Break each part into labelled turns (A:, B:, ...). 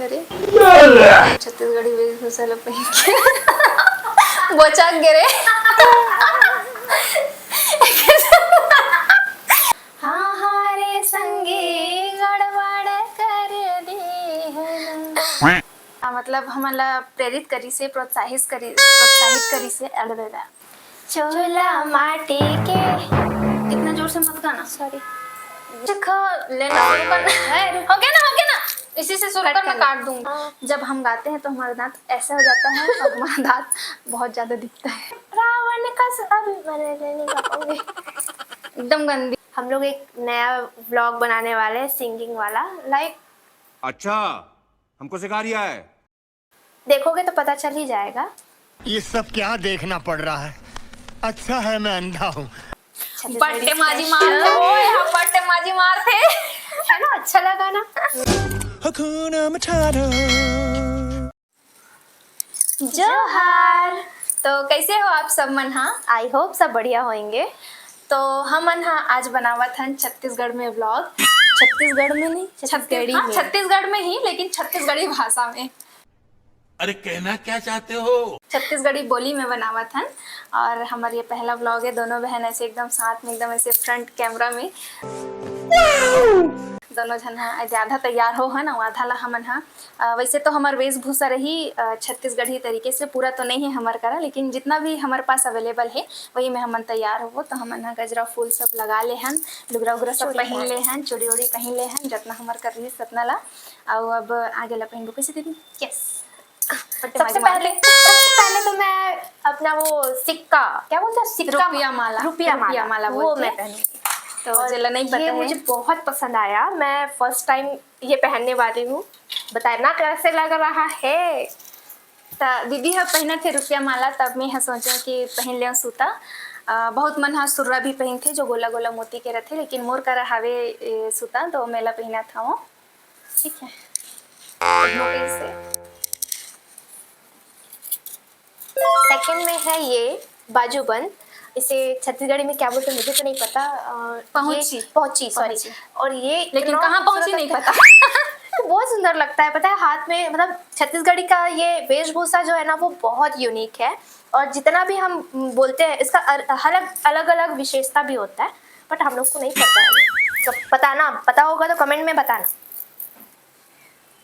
A: घरे छत्तीसगढ़ी वेशभूषा ला पहन के बोचा गिरे हाँ हारे संगे गड़बड़ कर दी मतलब हमला प्रेरित करी से प्रोत्साहित करी से अलवेदा चोला माटी के इतना जोर से मत गाना सॉरी लेना हो गया ना इसी से सुन कर मैं काट दूंगी। जब हम गाते हैं तो हमारा दांत ऐसा हो जाता है और हमारा दांत बहुत ज्यादा दिखता है। रावण का अभी मैंने नहीं गा पाऊंगी एकदम गंदी। हम लोग एक नया व्लॉग बनाने वाले हैं सिंगिंग वाला लाइक।
B: अच्छा हमको सिखा रिया है।
A: देखोगे तो पता चल ही जाएगा।
C: ये सब क्या देखना पड़ रहा है। अच्छा है मैं अंधा हूँ।
A: बट्टे माजी मारते हो यहाँ बट्टे माजी मारते है ना। अच्छा लगा ना। जोहार। तो कैसे हो आप सब मन। हाँ आई होप सब बढ़िया होंगे। तो हम मन हाँ आज बनावत हन छत्तीसगढ़ में व्लॉग। छत्तीसगढ़ में नहीं छत्तीसगढ़ में ही लेकिन छत्तीसगढ़ी भाषा में।
B: अरे कहना क्या चाहते हो।
A: छत्तीसगढ़ी बोली में बनावत हन और हमारा ये पहला व्लॉग है। दोनों बहन ऐसे एकदम साथ में एकदम ऐसे फ्रंट कैमरा में दोनों जन हाँ आधा तैयार हो हन और आधा ला हमन हाँ। वैसे तो हमार वेशभूषा रही छत्तीसगढ़ी तरीके से पूरा तो नहीं है हमार करा लेकिन जितना भी हमारे पास अवेलेबल है वही में हमन तैयार हो। तो हमन हाँ गजरा फूल सब लगा ले हन लुगरा उगरा सब पहन ले हन चूड़ी उड़ी पहन ले हन जितना हमार कर रही सतना ला। और अब आगे ला पहन कैसे दीदी। यस सबसे पहले तो मैं अपना वो सिक्का क्या बोलते हैं सिक्का रुपया माला वो मैं पहनूंगी। तो चलो नहीं पता है। मुझे बहुत पसंद आया। मैं फर्स्ट टाइम ये पहनने वाली हूँ। बताना कैसे लग रहा है। तो दीदी हाँ पहने थे रुपया माला तब मैं सोचा कि पहन लिया सूता। बहुत मन हाँ सुर्रा भी पहन थे जो गोला गोला मोती के रहते लेकिन मोर का रहावे सूता तो मेला पहना था वो। ठीक है सेकंड में है ये बाजूबंद। इसे छत्तीसगढ़ी में क्या बोलते हैं मुझे तो नहीं पता। पहुंची सॉरी। और ये लेकिन कहाँ पहुंची नहीं पता तो बहुत सुंदर लगता है पता है हाथ में। मतलब छत्तीसगढ़ी का ये वेशभूषा जो है ना वो बहुत यूनिक है और जितना भी हम बोलते हैं इसका अलग अलग विशेषता भी होता है बट हम लोग को नहीं पता है। तो पता होगा तो कमेंट में बताना।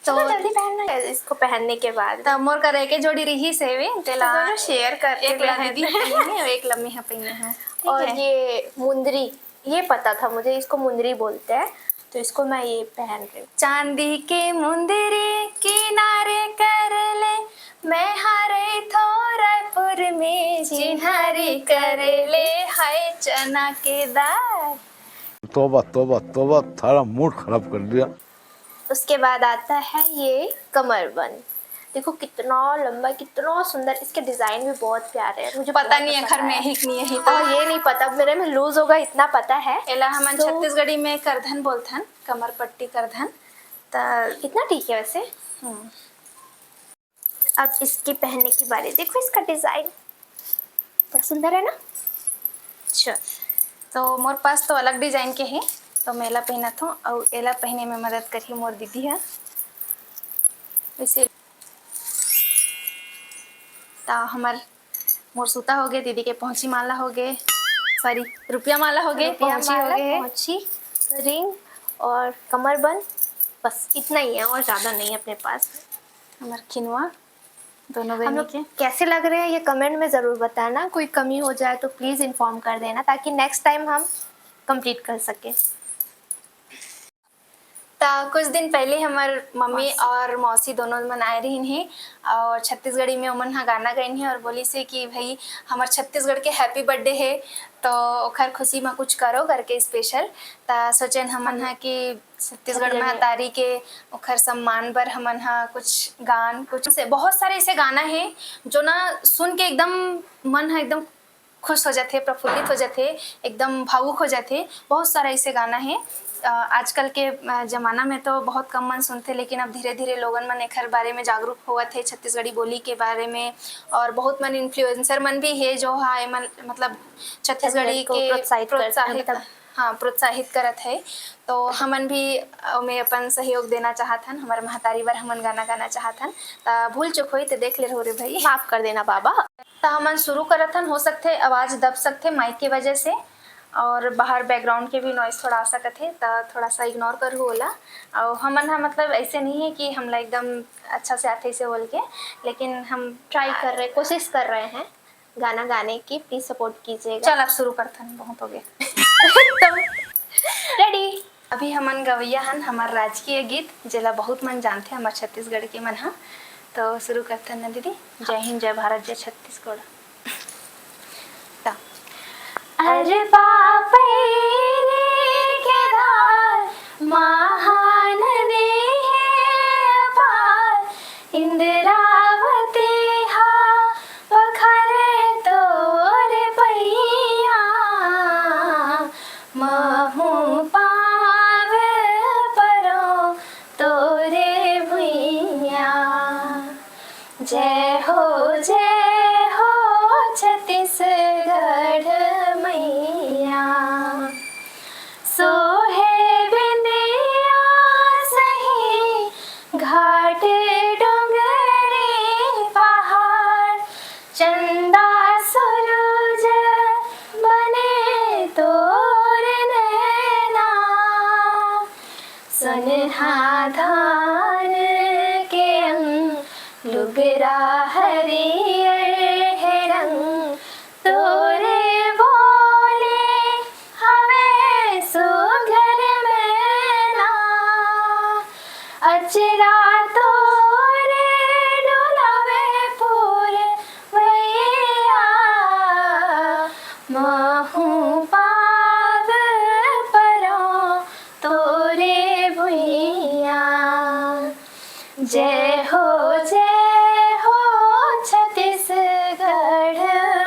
A: तो जल्दी पहनना है इसको पहनने के बाद तो मोर का के जोड़ी रही से वे तेला दोनों शेयर कर एक दीदी पहनी और एक लम्मी है पहनी है। और ये मुंदरी ये पता था मुझे इसको मुंदरी बोलते हैं तो इसको मैं ये पहन रही हूँ। चांदी के मुंदरी किनारे कर ले मैं हारे थोरापुर में चिन्हारी कर ले हाय चना के दाल।
D: तौबा तौबा तौबा थारा मूड खराब कर दिया।
A: उसके बाद आता है ये कमरबंद। देखो कितना लंबा कितना सुंदर। इसके डिजाइन भी बहुत प्यारे हैं। मुझे पता नहीं है घर में है कि नहीं है तो ये नहीं पता मेरे में लूज होगा इतना पता है। एला हम तो, छत्तीसगढ़ी में करधन बोलथन कमर पट्टी करधन तो कितना ठीक है वैसे। अब इसकी पहनने की बारी। देखो इसका डिजाइन बड़ा सुंदर है ना। अच्छा तो मोर पास तो अलग डिजाइन के हैं तो मेला पहना था और एला पहने में मदद करी मोर दीदी है। वैसे तो हमार मोर सूता हो गए दीदी के पहुंची माला हो गए सॉरी रुपया माला हो गए पहुंची रिंग और कमरबंद बस इतना ही है और ज़्यादा नहीं है अपने पास। हमार खिनवा दोनों बहनों के कैसे लग रहे हैं ये कमेंट में ज़रूर बताना। कोई कमी हो जाए तो प्लीज़ इन्फॉर्म कर देना ताकि नेक्स्ट टाइम हम कंप्लीट कर सकें। तो कुछ दिन पहले हमार मम्मी और मौसी दोनों मन आए रही हैं और छत्तीसगढ़ी में उमन हाँ गाना गई हैं और बोली से कि भाई हमार छत्तीसगढ़ के हैप्पी बर्थडे है तो ओखर खुशी में कुछ करो करके स्पेशल। तो सोचन हमन हाँ कि छत्तीसगढ़ में तारी के ओखर सम्मान पर हमन हाँ कुछ गान कुछ से बहुत सारे ऐसे गाना है जो ना सुन के एकदम मन है एकदम खुश हो जाते प्रफुल्लित हो जाते एकदम भावुक हो जाते। बहुत सारा ऐसे गाना है। आजकल के ज़माना में तो बहुत कम मन सुनते लेकिन अब धीरे धीरे लोगन मन एकर बारे में जागरूक हुआ थे छत्तीसगढ़ी बोली के बारे में। और बहुत मन इन्फ्लुएंसर मन भी है जो हाँ मन मतलब छत्तीसगढ़ी के प्रोत्साहित हाँ प्रोत्साहित करत है। तो हमन भी में अपन सहयोग देना चाहथन, हमारे महतारी बर हमन गाना गाना चाहथन। भूल चुक होई तो देख ले रहो रे भाई,
E: माफ कर देना बाबा।
A: तो हमन शुरू करथन। हो सकते आवाज़ दब सकते माइक की वजह से, और बाहर बैकग्राउंड के भी नॉइस थोड़ा आ सकत है, तो थोड़ा सा इग्नोर करो होला। और हमन मतलब ऐसे नहीं है कि हमला एकदम अच्छा से आते से बोल के, लेकिन हम
E: ट्राई कर रहे, कोशिश कर रहे हैं गाना गाने की, प्लीज सपोर्ट कीजिएगा।
A: चल अब शुरू करथन, बहुत हो गए।
E: तो रेडी।
A: अभी हमन गवैया हन हमार राजकीय गीत, जेला बहुत मन जानते हमार छत्तीसगढ़ के मन हा। तो शुरू करथन ना दीदी। जय हिंद, जय भारत, जय छत्तीसगढ़।
E: अरे बाप रे केदार महानदी है अपार, इंद्रावती हा पखरे तोरे पैया, महू पाव परो तोरे भुइया। जय हो छत्तीसगढ़ मैया, सोहे बिंदिया सही घाट डोंगरी पहाड़, चंदा सूरज बने तोर नैना, सुनहा धान के अंग लुगरा हरियर है रंग, तोरे बोले हमें सुघर मैना, अचरा तोरे डोलावे पूर भैया, महू पाव परो तोरे भुइया। जय हो छत्तीसगढ़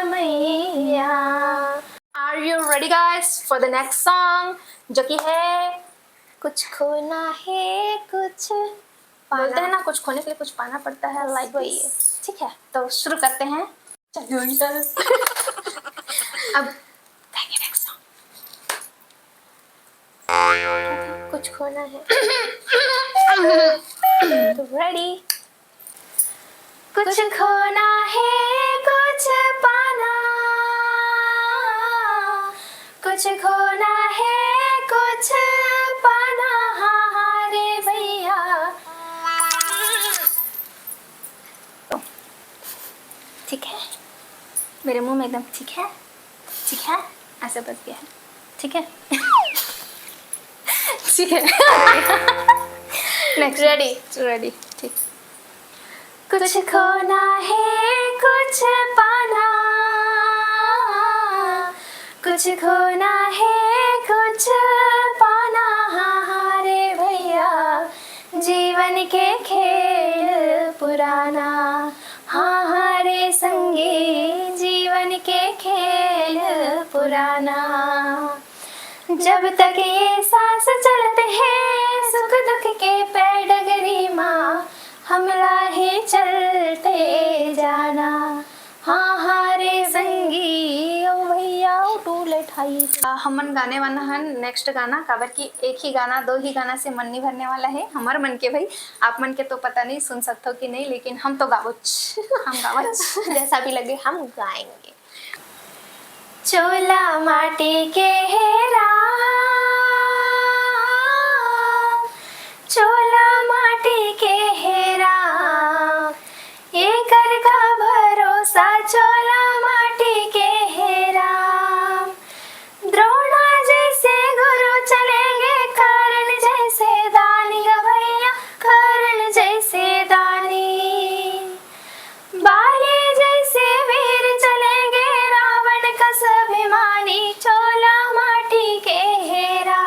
E: मैया।
A: Are you ready guys for the next song, जो कि है
E: कुछ खोना है कुछ
A: बोलते हैं ना, कुछ खोने के लिए कुछ पाना पड़ता है, लाइक
E: वही है।
A: ठीक है, तो शुरू करते हैं। चलिए अब नेक्स्ट सॉन्ग।
E: कुछ खोना है। तो रेडी। कुछ खोना है कुछ पाना, कुछ खोना है कुछ पाना, हाँ रे भैया।
A: ठीक है, मेरे मुंह में एकदम ठीक है, ठीक है, ऐसे बच गया है, ठीक है। ठीक है। नेक्स्ट रेडी ठीक।
E: कुछ खोना है कुछ पाना, कुछ खोना है कुछ पाना, हाँ रे भैया। जीवन के खेल पुराना, हाँ रे संगी, जीवन के खेल पुराना। जब तक ये सांस चलते हैं सुख दुख के पैडगरी माँ, हमला ही चलते जाना, हाँ रे संगी, ओ भैया टूल ठाई।
A: हमन गाने वाला हन नेक्स्ट गाना, काबर की एक ही गाना दो ही गाना से मन नहीं भरने वाला है हमार मन के भाई। आप मन के तो पता नहीं सुन सकते हो कि नहीं, लेकिन हम तो गावच हम गावच
E: जैसा भी लगे हम गाएंगे। चोला माटी के हेरा, चोला माटी के हेरा, ये कर का भरोसा चोला माटी के हेरा। द्रोणा जैसे गुरु चलेंगे, कर्ण जैसे दानी भैया, कर्ण जैसे दानी। बाली जैसे वीर चलेंगे, रावण का स्वाभिमानी, चोला माटी के हेरा।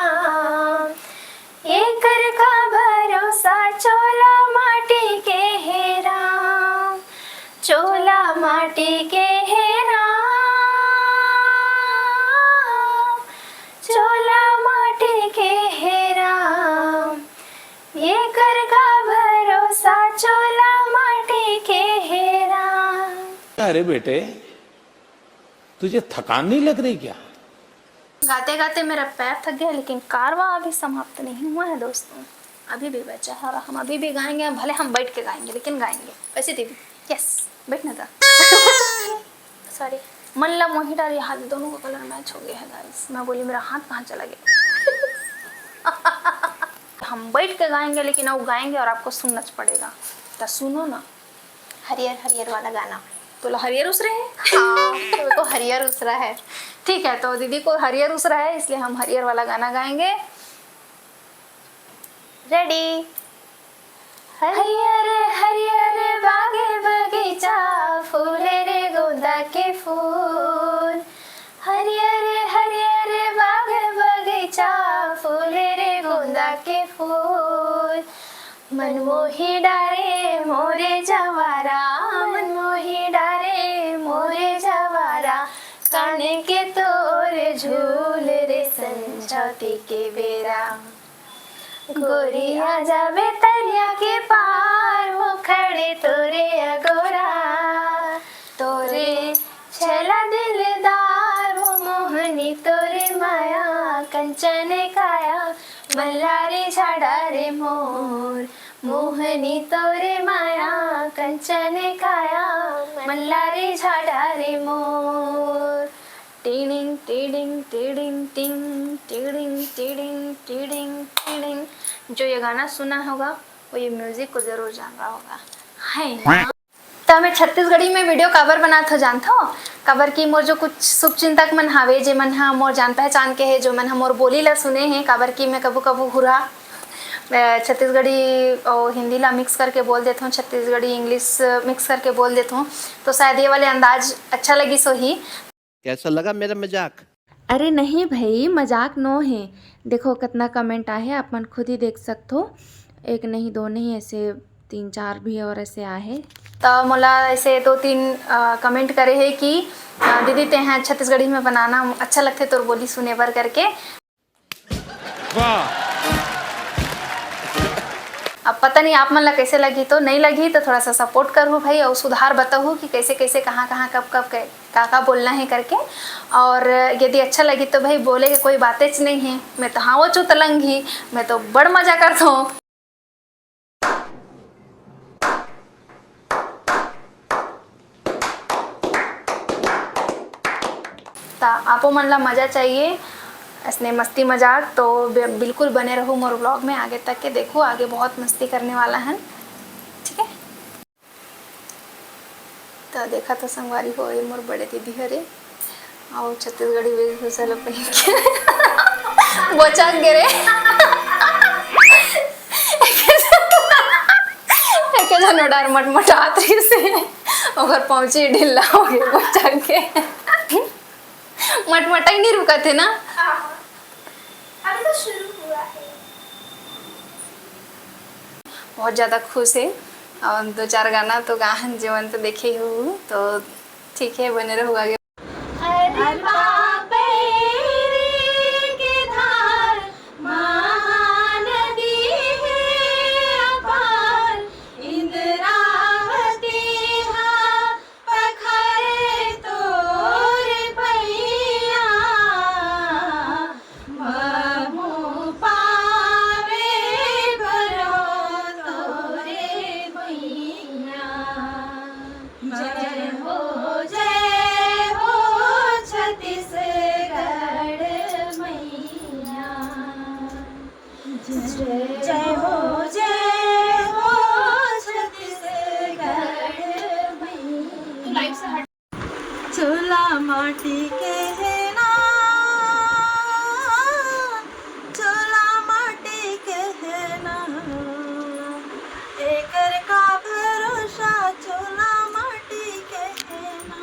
E: एक कर का भरोसा चोला माटी के हेरा, चोला माटी के हेरा, चोला माटी के हेरा। ये कर का भरोसा चोला माटी के हेरा।
F: अरे बेटे, तुझे थकान नहीं लग रही क्या?
A: गाते गाते मेरा पैर थक गया, लेकिन कारवा अभी समाप्त नहीं हुआ है दोस्तों, अभी भी बचा है और हम अभी भी गाएंगे। भले हम बैठ के गाएंगे लेकिन गाएंगे। वैसे दीदी यस बैठना था। सॉरी मल्ला मोही डाल हाथ दोनों का कलर मैच हो गया है गाइस। मैं बोली मेरा हाथ कहाँ चला गया। हम बैठ के गाएंगे लेकिन अब गाएंगे और आपको सुनना पड़ेगा, तो सुनो ना।
E: हरियर हरियर वाला गाना।
A: तो हरियर उसरे है।
E: हाँ मेरे को हरियर उसरा है।
A: ठीक है, तो दीदी को हरियर उसरा है इसलिए हम हरियर वाला गाना गाएंगे।
E: रेडी।
A: हरियर हरियर बागे बगीचा, फूले रे गोंदा के फूल। हरियर हरियर बागे बगीचा, फूले रे गोंदा के फूल। मनमोही डारे मोरे जवारा, मनमोही डारे मोरे जवारा। काने के तोरे झूल रे संझौती के बेरा। गोरिया जावे तरिया के पार, वो खड़े तोरे अगोरा। तोरे छला दिलदार, वो मोहनी तोरे माया। कंचन काया मल्लारे झाड़ा रे मोर। मोहनी तोरे माया, कंचन काया मल्लारे झाड़ा रे मोर। टिडिंग टिडिंग टिडिंग टिंग टिडिंग टिडिंग टिडिंग टिडिंग। जो ये गाना सुना होगा वो ये म्यूजिक को जरूर जान रहा होगा है। तो हमें छत्तीसगढ़ी में वीडियो कवर बना था जानता हो। कवर की मोर जो कुछ शुभ चिंतक मन हावे जे मन हा मोर जान पहचान के है, जो मन मोर बोली ला सुने हैं कवर की। मैं कबू कबू हुरा छत्तीसगढ़ी और हिंदी ला मिक्स करके बोल देता हूँ, छत्तीसगढ़ी इंग्लिश मिक्स करके बोल देता हूँ, तो शायद ये वाले अंदाज अच्छा लगी सो ही।
F: कैसा लगा मेरा मजाक?
G: अरे नहीं भाई मजाक नो है। देखो कितना कमेंट आए हैं, आप मन खुद ही देख सकते हो। एक नहीं दो नहीं ऐसे 3-4 भी और ऐसे आए।
A: तो मोला ऐसे 2-3 कमेंट करे है कि दीदी ते हैं छत्तीसगढ़ी में बनाना अच्छा लगते तो बोली सुने बर करके।
F: वाह!
A: अब पता नहीं आप मन ला कैसे लगी, तो नहीं लगी तो थोड़ा सा सपोर्ट करो भाई और सुधार बताओ कि कैसे कैसे कहाँ कहाँ कब कब का बोलना है करके। और यदि अच्छा लगी तो भाई बोले कि कोई बातें नहीं है, मैं तो हाँ वो चो तलंग ही, मैं तो बड़ मजा करता हूँ। तो आपो मन ला मजा चाहिए इसने मस्ती मजाक, तो बिल्कुल बने रहो मोर व्लॉग में आगे तक के। देखो आगे बहुत मस्ती करने वाला है, ठीक है। तो देखा तो संगवारी हो ये मोर बड़े दीदी हरे और छत्तीसगढ़ी वेशभूषा लो पहन के बोचाक गिरे एक जनो डार मटमटात रही से ओकर पहुंची ढिल्ला हो गए बोचाक के। मटमटा ही नहीं रुका थे ना।
E: अभी तो शुरू हुआ है।
A: बहुत ज़्यादा खुश है और 2-4 गाना तो गाहन जीवन तो देखे ही हो, तो ठीक है बने रहो आगे।
H: चोला माटी के है ना, चोला माटी के है ना, एकर का भरोसा चोला माटी के है ना।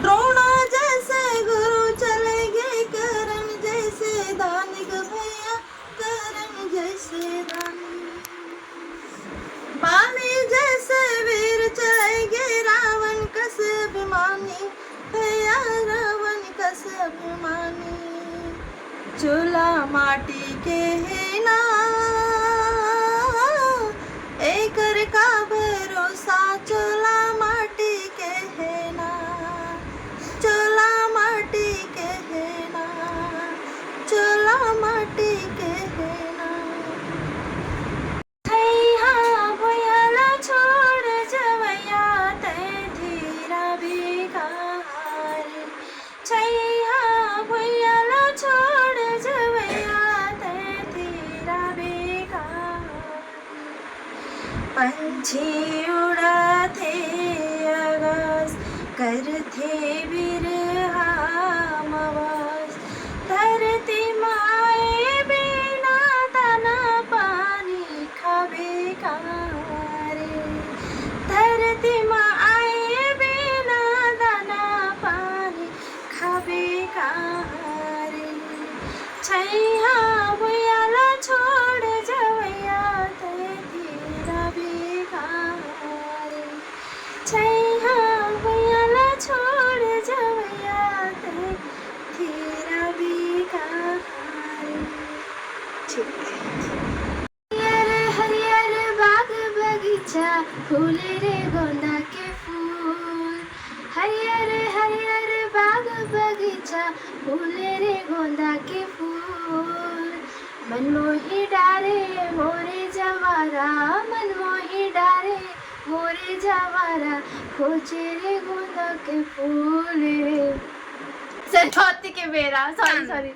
H: द्रोणा जैसे गुरु चले गए, करण जैसे दानिक भैया, करण जैसे दानी। पानी जैसे वीर चले गए, रावण कस अभिमानी भैया, रावण कस अभिमानी। चूल्हा माटी के है ना, एकर का भरोसा चूल्हा माटी के है ना, चूल्हा माटी के है ना। पंछी उड़ाते आगाज करते बिरहा आवाज धरती माए बिना दाना पानी खावे कारे धरती माए बिना दाना पानी खावे कारे छैया भुयाला छोड़ जवैया तेरा बेकारे छैया भुयाला छोड़ जवैया तेरा बेकारे हरियर हरियर बाग बगीचा फूले रे गोंदा के फूल हरियर हरियर बाग बगीचा फूले रे गोंदा के फूल मनमोही डारे मोरे जवारा मनमोही डारे मोरे जवारा खोजे रे गोंदा के फूल रे सर के बेरा सॉरी